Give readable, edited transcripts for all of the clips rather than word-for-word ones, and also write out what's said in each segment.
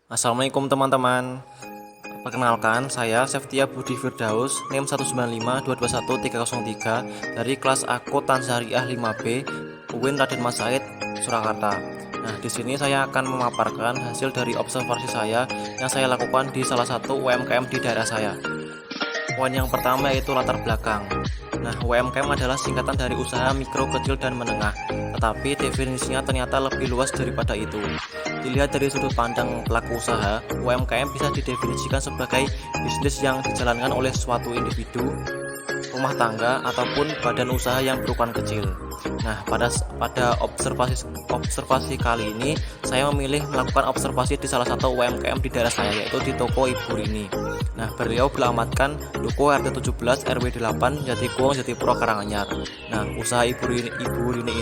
Assalamualaikum teman-teman. Perkenalkan, saya Seftia Budi Firdaus, NIM 195221303 dari kelas Akuntan Syariah 5B, UIN Raden Mas Said, Surakarta. Nah, di sini saya akan memaparkan hasil dari observasi saya yang saya lakukan di salah satu UMKM di daerah saya. Poin yang pertama yaitu latar belakang. Nah, UMKM adalah singkatan dari usaha mikro, kecil, dan menengah, tetapi definisinya ternyata lebih luas daripada itu. Dilihat dari sudut pandang pelaku usaha, UMKM bisa didefinisikan sebagai bisnis yang dijalankan oleh suatu individu, rumah tangga, ataupun badan usaha yang berukuran kecil. Nah, pada observasi kali ini, saya memilih melakukan observasi di salah satu UMKM di daerah saya, yaitu di toko Ibu Rini. Nah, beliau beralamatkan Duku RT 17 RW 8 Jatikuwung Jatipuro Karanganyar. Nah, usaha Ibu Rini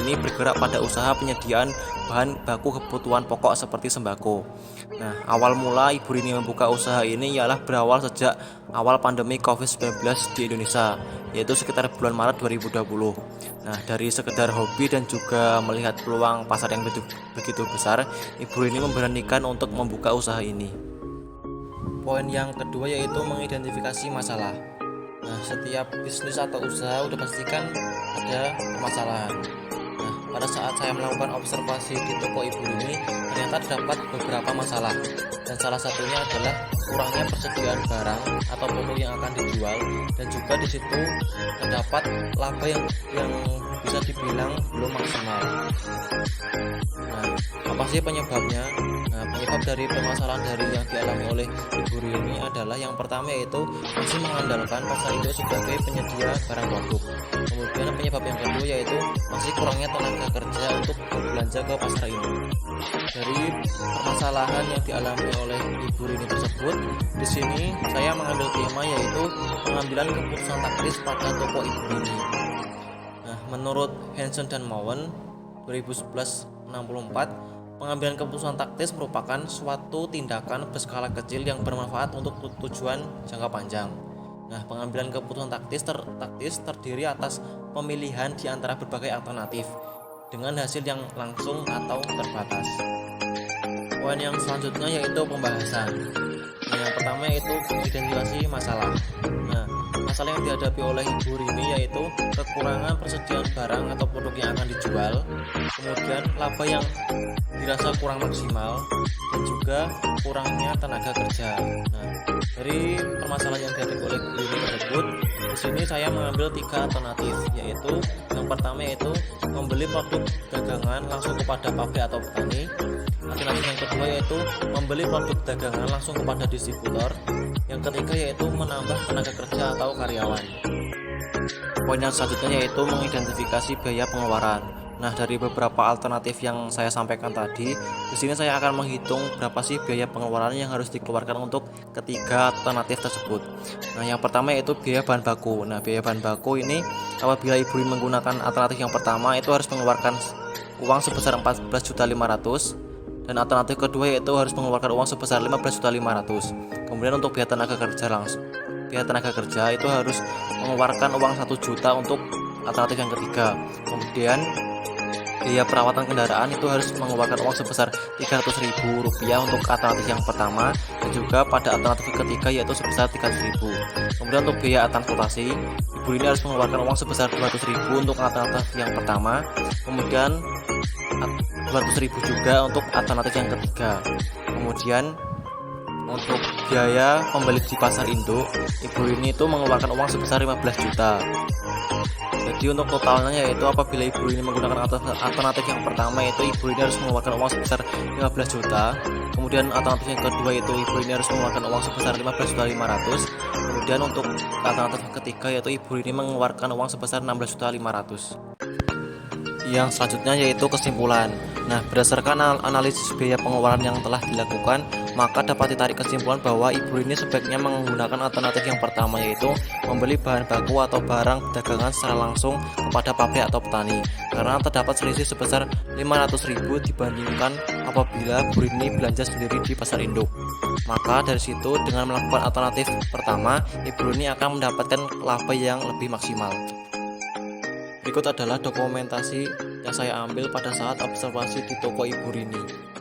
ini bergerak pada usaha penyediaan bahan baku kebutuhan pokok seperti sembako. Nah, awal mula Ibu Rini membuka usaha ini ialah berawal sejak awal pandemi COVID-19 di Indonesia, yaitu sekitar bulan Maret 2020. Nah, dari sekedar hobi dan juga melihat peluang pasar yang begitu besar, Ibu Rini memberanikan untuk membuka usaha ini. Poin yang kedua yaitu mengidentifikasi masalah. Nah, setiap bisnis atau usaha udah pastikan ada permasalahan. Nah, pada saat saya melakukan observasi di toko Ibu ini, ternyata terdapat beberapa masalah. Dan salah satunya adalah kurangnya persediaan barang atau produk yang akan dijual, dan juga di situ terdapat laba yang bisa dibilang belum maksimal. Nah, apa sih penyebabnya? Nah, penyebab dari permasalahan dari yang dialami oleh Ibu Rini adalah yang pertama yaitu masih mengandalkan pasar induk sebagai penyedia barang produk. Kemudian penyebab yang kedua yaitu masih kurangnya tenaga kerja untuk berbelanja ke pasar induk. Dari permasalahan yang dialami oleh Ibu Rini tersebut, di sini saya mengambil tema yaitu pengambilan keputusan taktis pada toko Ibu Rini. Nah, menurut Hanson dan Mowen 2011-64, pengambilan keputusan taktis merupakan suatu tindakan berskala kecil yang bermanfaat untuk tujuan jangka panjang. Nah, pengambilan keputusan taktis terdiri atas pemilihan di antara berbagai alternatif dengan hasil yang langsung atau terbatas. Poin yang selanjutnya yaitu pembahasan. Nah, yang pertama yaitu identifikasi masalah. Nah, masalah yang dihadapi oleh Ibu Rini yaitu kekurangan persediaan barang atau produk yang akan dijual, kemudian laba yang dirasa kurang maksimal, dan juga kurangnya tenaga kerja. Nah, dari permasalahan yang dihadapi oleh Ibu Rini tersebut, di sini saya mengambil 3 alternatif, yaitu yang pertama yaitu membeli produk dagangan langsung kepada pabrik atau petani. Alternatif yang kedua yaitu membeli produk dagangan langsung kepada distributor. Yang ketiga yaitu menambah tenaga kerja atau karyawan. Poin yang selanjutnya yaitu mengidentifikasi biaya pengeluaran. Nah, dari beberapa alternatif yang saya sampaikan tadi, di sini saya akan menghitung berapa sih biaya pengeluaran yang harus dikeluarkan untuk ketiga alternatif tersebut. Nah, yang pertama yaitu biaya bahan baku. Nah, biaya bahan baku ini apabila Ibu Rini menggunakan alternatif yang pertama itu harus mengeluarkan uang sebesar 14.500.000, dan alternatif kedua yaitu harus mengeluarkan uang sebesar 15.500.000. Kemudian untuk biaya tenaga kerja itu harus mengeluarkan uang 1 juta untuk alternatif yang ketiga. Kemudian biaya perawatan kendaraan itu harus mengeluarkan uang sebesar Rp300.000 untuk alternatif yang pertama, dan juga pada alternatif ketiga yaitu sebesar Rp300.000. Kemudian untuk biaya transportasi, Ibu Rini harus mengeluarkan uang sebesar Rp200.000 untuk alternatif yang pertama, kemudian Rp200.000 juga untuk alternatif yang ketiga. Kemudian untuk biaya pembeli di pasar induk, Ibu Rini itu mengeluarkan uang sebesar 15 juta. Jadi untuk totalnya yaitu apabila Ibu Rini menggunakan alternatif yang pertama yaitu Ibu Rini harus mengeluarkan uang sebesar 15 juta. Kemudian alternatif yang kedua yaitu Ibu Rini harus mengeluarkan uang sebesar 15.500.000. Kemudian untuk alternatif yang ketiga yaitu Ibu Rini mengeluarkan uang sebesar 16.500.000. Yang selanjutnya yaitu kesimpulan. Nah, berdasarkan analisis biaya pengeluaran yang telah dilakukan, maka dapat ditarik kesimpulan bahwa Ibu Rini sebaiknya menggunakan alternatif yang pertama yaitu membeli bahan baku atau barang dagangan secara langsung kepada pabrik atau petani, karena terdapat selisih sebesar 500.000 dibandingkan apabila Ibu Rini belanja sendiri di pasar induk. Maka dari situ dengan melakukan alternatif pertama, Ibu Rini akan mendapatkan laba yang lebih maksimal. Berikut adalah dokumentasi yang saya ambil pada saat observasi di toko Ibu Rini.